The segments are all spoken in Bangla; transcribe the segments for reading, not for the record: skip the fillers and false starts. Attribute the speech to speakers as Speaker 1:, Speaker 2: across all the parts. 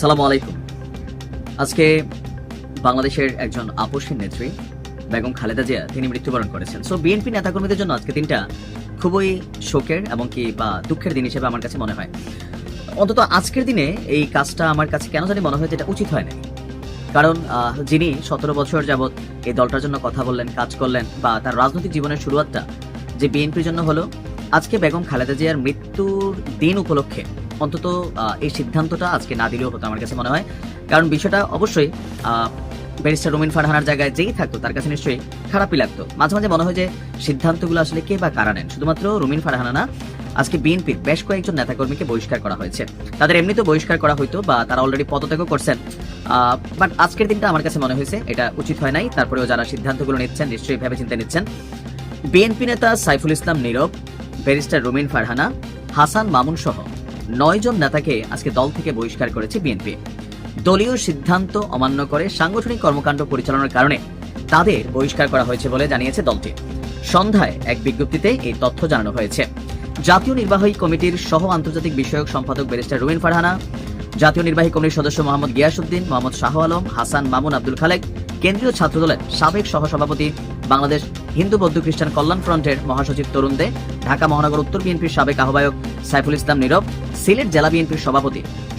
Speaker 1: আসসালামু আলাইকুম। আজকে বাংলাদেশের একজন আপসহীন নেত্রী বেগম খালেদা জিয়া তিনি মৃত্যুবরণ করেছেন। সো বিএনপি নেতাকর্মীদের জন্য আজকে দিনটা খুবই শোকের এবং কি বা দুঃখের দিন হিসেবে আমার কাছে মনে হয়। অন্তত আজকের দিনে এই কাজটা আমার কাছে কেন জানি মনে হয় যে এটা উচিত হয় না। কারণ যিনি 17 বছর যাবৎ এই দলটার জন্য কথা বললেন, কাজ করলেন বা তার রাজনৈতিক জীবনের শুরুয়াতটা যে বিএনপির জন্য হলো, আজকে বেগম খালেদা জিয়ার মৃত্যুর দিন উপলক্ষে অন্তত এই সিদ্ধান্তটা আজকে না দিলেও হতো আমার কাছে মনে হয়। কারণ বিষয়টা অবশ্যই ব্যারিস্টার রুমিন ফারহানার জায়গায় যেই থাকতো তার কাছে নিশ্চয়ই খারাপই লাগতো। মাঝে মাঝে মনে হয় যে সিদ্ধান্তগুলো আসলে কে বা কারা নেন। শুধুমাত্র রুমিন ফারহানা না, আজকে বিএনপির বেশ কয়েকজন নেতাকর্মীকে বহিষ্কার করা হয়েছে। তাদের এমনিতেও বহিষ্কার করা হইতো বা তারা অলরেডি পদত্যাগও করছেন, বাট আজকের দিনটা আমার কাছে মনে হয়েছে এটা উচিত হয় নাই। তারপরেও যারা সিদ্ধান্তগুলো নিচ্ছেন নিশ্চয়ই ভেবে চিন্তে নিচ্ছেন। বিএনপি নেতা সাইফুল ইসলাম নীরব, ব্যারিস্টার রুমিন ফারহানা, হাসান মামুন সহ 9 জন নেতাকে আজকে দল থেকে বহিষ্কার করেছে বিএনপি। দলীয় সিদ্ধান্ত অমান্য করে সাংগঠনিক কর্মকাণ্ড পরিচালনার কারণে তাদের বহিষ্কার করা হয়েছে বলে জানিয়েছে দলটি। সন্ধ্যায় এক বিজ্ঞপ্তিতে এই তথ্য জানানো হয়েছে। জাতীয় নির্বাহী কমিটির সহ আন্তর্জাতিক বিষয়ক সম্পাদক ব্যারিস্টার রুমিন ফারহানা, জাতীয় নির্বাহী কমিটির সদস্য মোহাম্মদ গিয়াসউদ্দিন, মোহাম্মদ শাহ আলম, হাসান মামুন, আব্দুল খালেক, কেন্দ্রীয় ছাত্রদলের সাবেক সহসভাপতি, বাংলাদেশ হিন্দু বৌদ্ধ খ্রিস্টান কল্যাণ ফ্রন্টের মহাসচিব তরুণ দে, ঢাকা মহানগর উত্তর বিএনপির সাবেক আহ্বায়ক সাইফুল ইসলাম নীরব, সিলেট জেলা বিএনপির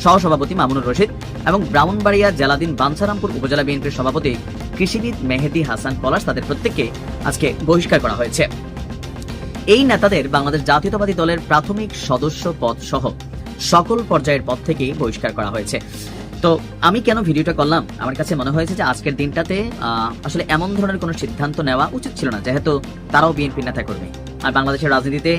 Speaker 1: সহসভাপতি মামুনুর রশিদ এবং ব্রাহ্মণবাড়িয়া জেলাধীন বাঞ্ছারামপুর উপজেলা বিএনপির সভাপতি কৃষিবিদ মেহেদী হাসান পলাশ, তাদের প্রত্যেককে আজকে বহিষ্কার করা হয়েছে। এই নেতাদের বাংলাদেশ জাতীয়তাবাদী দলের প্রাথমিক সদস্য পদ সহ সকল পর্যায়ের পদ থেকেই বহিষ্কার করা হয়েছে। তো আমি কেন ভিডিওটা করলাম, আমার কাছে মনে হয়েছে যে আজকের দিনটাতে আসলে এমন ধরনের কোনো সিদ্ধান্ত নেওয়া উচিত ছিল না, যেহেতু তারাও বিএনপি নেতাকর্মী। আর বাংলাদেশের রাজনীতিতে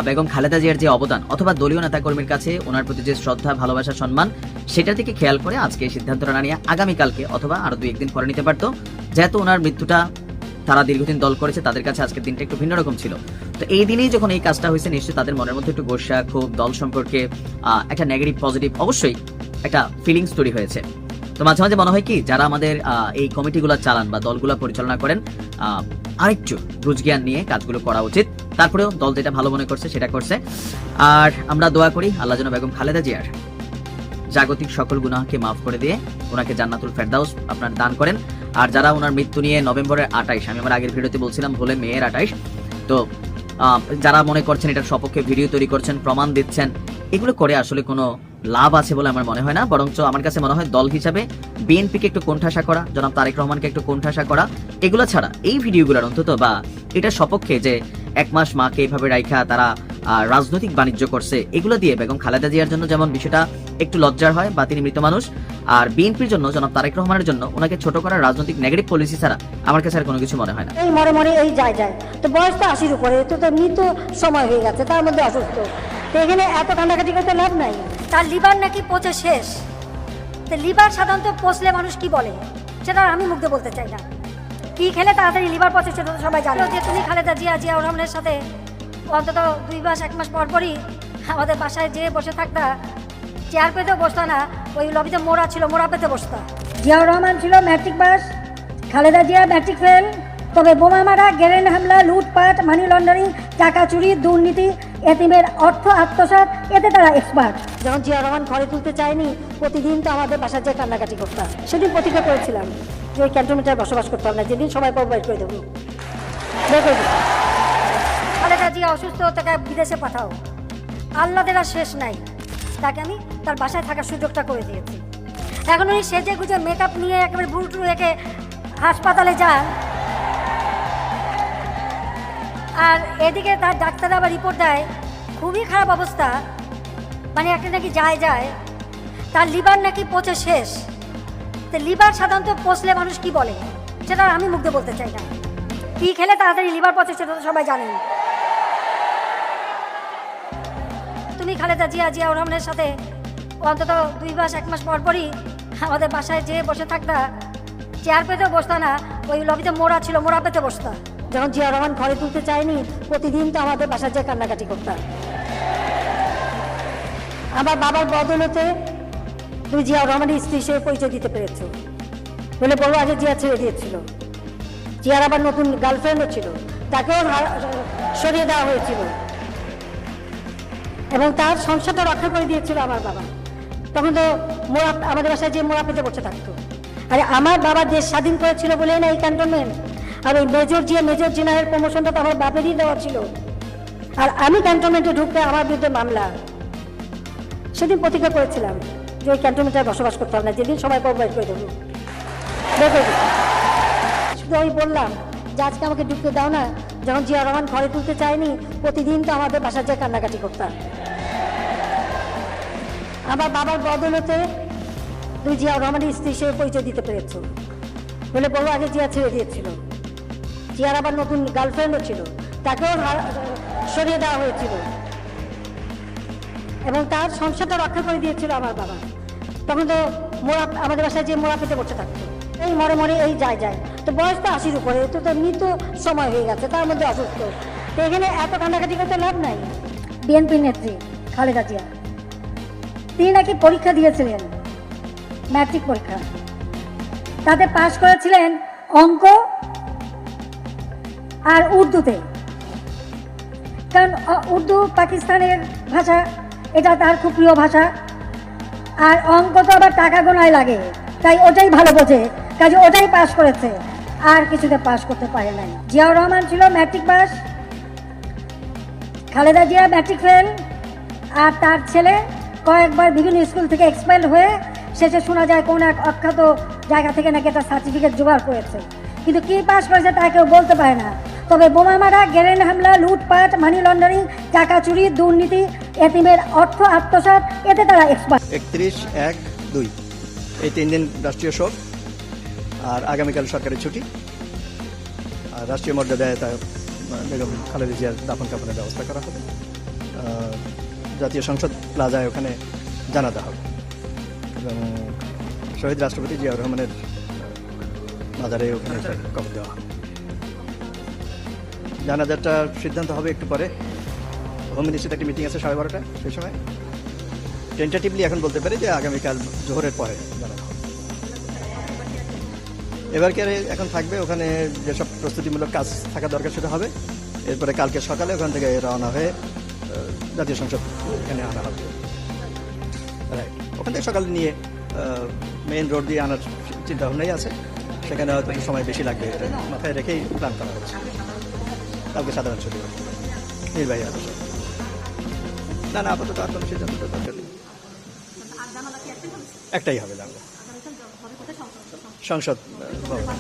Speaker 1: বেগম খালেদা জিয়ার যে অবদান অথবা দলীয় নেতাকর্মীর কাছে ওনার প্রতি যে শ্রদ্ধা, ভালোবাসা, সম্মান, সেটার দিকে খেয়াল করে আজকে এই সিদ্ধান্তটা না নিয়ে আগামীকালকে অথবা আরো 2-1 দিন পরে নিতে পারতো। যেহেতু ওনার মৃত্যুটা তারা দীর্ঘদিন দল করেছে, তাদের কাছে আজকের দিনটা একটু ভিন্ন রকম ছিল। তো এই দিনেই যখন এই কাজটা হয়েছে, নিশ্চয়ই তাদের মনের মধ্যে একটু গোসা, ক্ষোভ, দল সম্পর্কে একটা নেগেটিভ পজিটিভ অবশ্যই একটা ফিলিংস তৈরি হয়েছে। তো মাঝে মাঝে মনে হয় কি, যারা আমাদের এই কমিটিগুলো চালান বা দলগুলো পরিচালনা করেন, আরেকটু বুঝজ্ঞান নিয়ে কাজগুলো করা উচিত। তারপরেও দল যেটা ভালো মনে করছে সেটা করছে। আর আমরা দোয়া করি আল্লাহ যেন বেগম খালেদা জিয়ার জাগতিক সকল গুনাহকে মাফ করে দিয়ে ওনাকে জান্নাতুল ফেরদাউস আপনার দান করেন। আর যারা ওনার মৃত্যু নিয়ে নভেম্বরের 28, আমি আমার আগের ভিডিওতে বলছিলাম ভুলে মেয়ের 28, তো যারা মনে করছেন এটার সপক্ষে ভিডিও তৈরি করছেন, প্রমাণ দিচ্ছেন, এগুলো করে আসলে কোনো লাভ আছে বলে আমার মনে হয় না। বরঞ্চ আমার কাছে মনে হয় দল হিসাবে বিএনপিকে একটু কোণঠাসা করা, জনাব তারেক রহমানকে একটু কোণঠাসা করা, এগুলো ছাড়া এই ভিডিওগুলোর অন্তত বা এটার সপক্ষে যে 1 মাস মাকে এইভাবে রাইখা তারা রাজনৈতিক বাণিজ্য করছে, এগুলো দিয়ে বেগম খালেদা জিয়ার জন্য যেমন বিষয়টা একটু লজ্জার হয় বা তিনি মৃত মানুষ, আর বিএনপির জন্য জনাব তারেক রহমানের জন্য ওনাকে ছোট করার রাজনৈতিক নেগেটিভ পলিসি ছাড়া আমার কাছে আর কোনো কিছু মনে হয় না।
Speaker 2: এই মরে এই যায় তো বয়স তো 80-র উপরে, তো মৃত্যু সময় হয়ে গেছে, তার মধ্যে অসুস্থ, তো এখানে এত কান্নাকাটি করতে লাভ নাই।
Speaker 3: তার লিভার নাকি পচে শেষ। তো লিভার সাধারণত পচলে মানুষ কি বলে সেটা আমি মুখ দিয়ে বলতে চাই না। কি খেলে তাড়াতাড়ি লিভার পচে সেটা তো সবাই জানো। যে তুমি খালেদা জিয়াউর রহমানের সাথে অন্তত 2 মাস 1 মাস পরই আমাদের বাসায় যেয়ে বসে থাকতা, চেয়ার পেতেও বসতা না, ওই লবিতে মোড়া ছিল, মোড়া পেতে বসতা।
Speaker 2: জিয়াউর রহমান ছিল matric pass, Khaleda Zia matric fail, তবে বোমা মারা, গ্রেনেড হামলা, লুটপাট, মানি লন্ডারিং, টাকা চুরি, দুর্নীতি, এতিমের অর্থ আত্মসাৎ, এতে তারা এক্সপার্ট। যখন জিয়াউর রহমান ঘরে তুলতে চায়নি, প্রতিদিন তো আমাদের বাসায় যে কান্নাকাটি করতাম। সেদিন প্রতিজ্ঞা করেছিলাম যে ওই ক্যান্টনমেন্টে বসবাস করতাম না, যেদিন সবাই প্রোভাইড করে দেবো।
Speaker 3: খালেদা জিয়া অসুস্থ, তাকে বিদেশে পাঠাও, আল্লাদের আর শেষ নাই। তাকে আমি তার বাসায় থাকার সুযোগটা করে দিয়েছি। এখন উনি সেজে গুজে মেকআপ নিয়ে একেবারে বুটু রেখে হাসপাতালে যান, আর এদিকে তার ডাক্তার আবার রিপোর্ট দেয় খুবই খারাপ অবস্থা, মানে একটা নাকি যায় তার লিভার নাকি পচে শেষ। তো লিভার সাধারণত পচলে মানুষ কি বলে সেটা আমি মুখ দিয়ে বলতে চাই না। কি খেলে তাড়াতাড়ি লিভার পচে সেটা তো সবাই জানেন। তুমি খালেদা জিয়াউর রহমানের সাথে অন্তত 2 মাস 1 মাস পরই আমাদের বাসায় যেয়ে বসে থাকতা, চেয়ার পেতেও বসতা না, ওই লবিতে মোড়া ছিল, মোড়া পেতে বসতা।
Speaker 2: যখন জিয়াউর রহমান ঘরে তুলতে চায়নি, প্রতিদিন তো আমাদের বাসায় যে কান্নাকাটি করতাম। আমার বাবার বদলতে তুমি জিয়াউর রহমানের স্ত্রী হিসেবে পরিচয় দিতে পেরেছো বলে বড় আগে জিয়া ছেড়ে দিয়েছিল। জিয়ার আবার নতুন গার্লফ্রেন্ডও ছিল, তাকেও সরিয়ে দেওয়া হয়েছিল এবং তার সংসারটা রক্ষা করে দিয়েছিল আমার বাবা। তখন তো মোড়া আমাদের বাসায় যে মোড়া পেতে বসে থাকতো। আরে আমার বাবা দেশ স্বাধীন করেছিল বলেই না এই ক্যান্টনমেন্ট। আর ওই মেজর জেনারেল প্রমোশনটা তো আমার বাপেরই দেওয়া ছিল। আর আমি ক্যান্টনমেন্টে ঢুকতে আমার বিরুদ্ধে মামলা। সেদিন প্রতিজ্ঞা করেছিলাম যে ওই ক্যান্টনমেন্টে বসবাস করতে হবে না, যেদিন সময় পাবো বের করে দেবো, বের করে দেবো। শুধু আমি বললাম যে আজকে আমাকে ঢুকতে দাও না। যখন জিয়া রহমান ঘরে তুলতে চায়নি, প্রতিদিন তো আমাদের বাসার যায় কান্নাকাটি করতাম। আমার বাবার বদলতে তুমি জিয়া রহমানের স্ত্রী হিসেবে পরিচয় দিতে পেরেছ বলে বড় আগে জিয়া ছেড়ে দিয়েছিল। জিয়ার আবার নতুন গার্লফ্রেন্ডও ছিল, তাকেও সরিয়ে দেওয়া হয়েছিল এবং তার সংসারটা রক্ষা করে দিয়েছিল আমার বাবা। তখন তো মোড়া আমাদের বাসায় যে মোড়া পেতে বসে থাকতো, এই মরে মরে এই যায়। তো বয়স তো 80-র উপরে, তো মৃত্যু সময় হয়ে গেছে, তার মধ্যে অসুস্থ। তো এখানে এত কান্নাকাটি করতে লাভ নাই। বিএনপি নেত্রী খালেদা জিয়া তিনি নাকি পরীক্ষা দিয়েছিলেন, ম্যাট্রিক পরীক্ষা, তাতে পাশ করেছিলেন অঙ্ক আর উর্দুতে। কারণ উর্দু পাকিস্তানের ভাষা, এটা তার খুব প্রিয় ভাষা। আর অঙ্ক তো আবার টাকা গোনায় লাগে, তাই ওটাই ভালো বোঝে, কাজে ওটাই পাশ করেছে, আর কিছুতে পাশ করতে পারে নাই। জিয়াউর রহমান ছিল matric pass, Khaleda Zia matric fail, আর তার ছেলে কয়েকবার বিভিন্ন স্কুল থেকে এক্সপেল হয়ে শেষে শোনা যায় কোন এক অখ্যাত জায়গা থেকে নাকি একটা সার্টিফিকেট জোগাড় করেছে, কিন্তু কি পাশ করেছে তা কেউ বলতে পারে না। তবে বোমা মারা, গ্রেনেড হামলা, লুটপাট, মানি লন্ডারিং, টাকা চুরি, দুর্নীতি, এতিমের অর্থ আত্মসাৎ, এতে তারা এক্সপার্ট।
Speaker 4: 31/1/2 এই 3 দিন রাষ্ট্রীয় শোক, আর আগামীকাল সরকারি ছুটি। আর রাষ্ট্রীয় মর্যাদায় তা বেগম খালেদা জিয়ার দাফন কাফনের ব্যবস্থা করা হবে। জাতীয় সংসদ প্লাজায় ওখানে জানাজা হবে এবং শহীদ রাষ্ট্রপতি জিয়াউর রহমানের মাজারে ওখানে কবর দেওয়া হবে। জানাজাটা সিদ্ধান্ত হবে একটু পরে। হোম মিনিস্ট্রিতে একটা মিটিং আছে 12:30 সেই সময়। টেন্টেটিভলি এখন বলতে পারি যে আগামীকাল জোহরের পরে জানাজা হবে। এবার কি এখন থাকবে ওখানে যেসব প্রস্তুতিমূলক কাজ থাকা দরকার সেটা হবে। এরপরে কালকে সকালে ওখান থেকে রওনা হয়ে জাতীয় সংসদ এখানে আনা হবে। রাইট, ওখান থেকে সকালে নিয়ে মেইন রোড দিয়ে আনার চিন্তা ভাবনাই আছে। সেখানে হয়তো একটু সময় বেশি লাগবে, এটা মাথায় রেখেই প্ল্যান করা হচ্ছে। কালকে সাধারণ ছুটি নির্বাহী আদেশ। না আপাতত আর কোনো সিদ্ধান্ত দরকার নেই, একটাই হবে জানবো, সংসদ ভবন।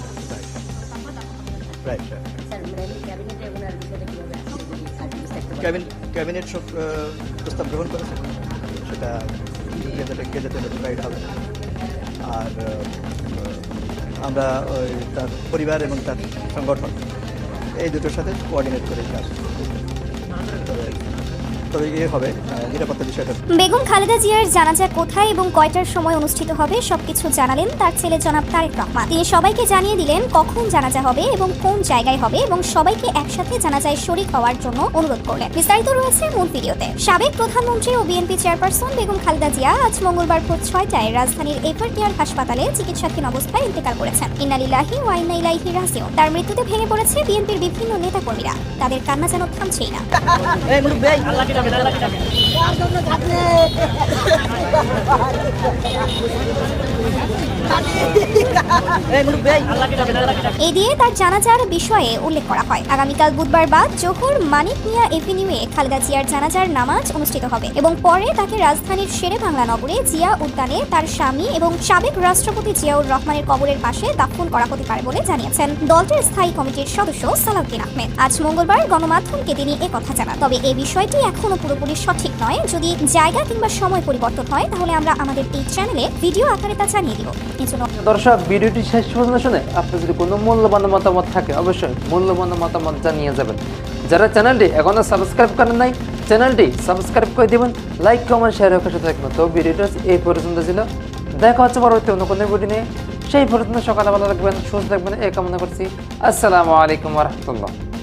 Speaker 4: রাইট ক্যাবিনেট সব প্রস্তাব গ্রহণ করেছে, সেটা গেজেটে নোটিফাইড হবে। আর আমরা ওই তার পরিবার এবং তার সংগঠন এই দুটোর সাথে কোঅর্ডিনেট করে কাজ। তবে হবে নিরাপত্তা বিষয়টা।
Speaker 5: বেগম খালেদা জিয়ার জানাজা কোথায় এবং কয়টার সময় অনুষ্ঠিত হবে সবকিছু জানালেন তার ছেলে জনাব তারেক রহমান। তিনি সবাইকে জানিয়ে দিলেন কখন জানাজা হবে এবং কোন জায়গায় হবে এবং সবাইকে একসাথে জানাজায় শরীক হওয়ার জন্য অনুরোধ করলেন। বিস্তারিত রয়েছে মূল ভিডিওতে। সাবেক প্রধানমন্ত্রী ও বিএনপি চেয়ারপারসন বেগম খালেদা জিয়া আজ মঙ্গলবার ভোর 6টায় রাজধানীর এভারকেয়ার হাসপাতালে চিকিৎসাধীন অবস্থায় ইন্তেকাল করেছেন। ইন্না লিল্লাহি ওয়া ইন্না ইলাইহি রাজিউন। তার মৃত্যুতে ভেঙে পড়েছে বিএনপির বিভিন্ন নেতাকর্মীরা, তাদের কান্না যেন থামছেই না। এই দিয়ে তার জানাজার বিষয়ে উল্লেখ করা হয়। আগামীকাল বুধবার বাদ জোহর মানিক মিয়া এভিনিউয়ে খালেদা জিয়ার জানাজার নামাজ অনুষ্ঠিত হবে এবং পরে তাকে রাজধানীর শেরে বাংলা নগরে জিয়া উদ্যানে তার স্বামী এবং সাবেক রাষ্ট্রপতি জিয়াউর রহমানের কবরের পাশে দাফন করা হতে পারে বলে জানিয়েছেন দলটির স্থায়ী কমিটির সদস্য সালাউদ্দিন আহমেদ। আজ মঙ্গলবার গণমাধ্যমকে তিনি একথা জানান। তবে এই বিষয়টি এখনো পুরোপুরি সঠিক নয়। যদি জায়গা কিংবা সময় পরিবর্তন হয় তাহলে আমরা আমাদের এই চ্যানেলে ভিডিও আকারে তা জানিয়ে দিব।
Speaker 6: দর্শক, ভিডিওটি শেষ পর্যন্ত শুনে আপনার যদি কোনো মূল্যবান মতামত থাকে অবশ্যই মূল্যবান মতামত জানিয়ে যাবেন। যারা চ্যানেলটি এখনো সাবস্ক্রাইব করেন নাই চ্যানেলটি সাবস্ক্রাইব করে দিবেন, লাইক কমেন্ট শেয়ার করে সাথে থাকবেন। তো ভিডিওটা এই পর্যন্ত ছিল, দেখা হচ্ছে পরবর্তী অন্য কোনো ভিডিও নিয়ে। সেই পর্যন্ত সকালে ভালো থাকবেন, সুস্থ থাকবেন এই কামনা করছি। আসসালামু আলাইকুম ওয়া রাহমাতুল্লাহ।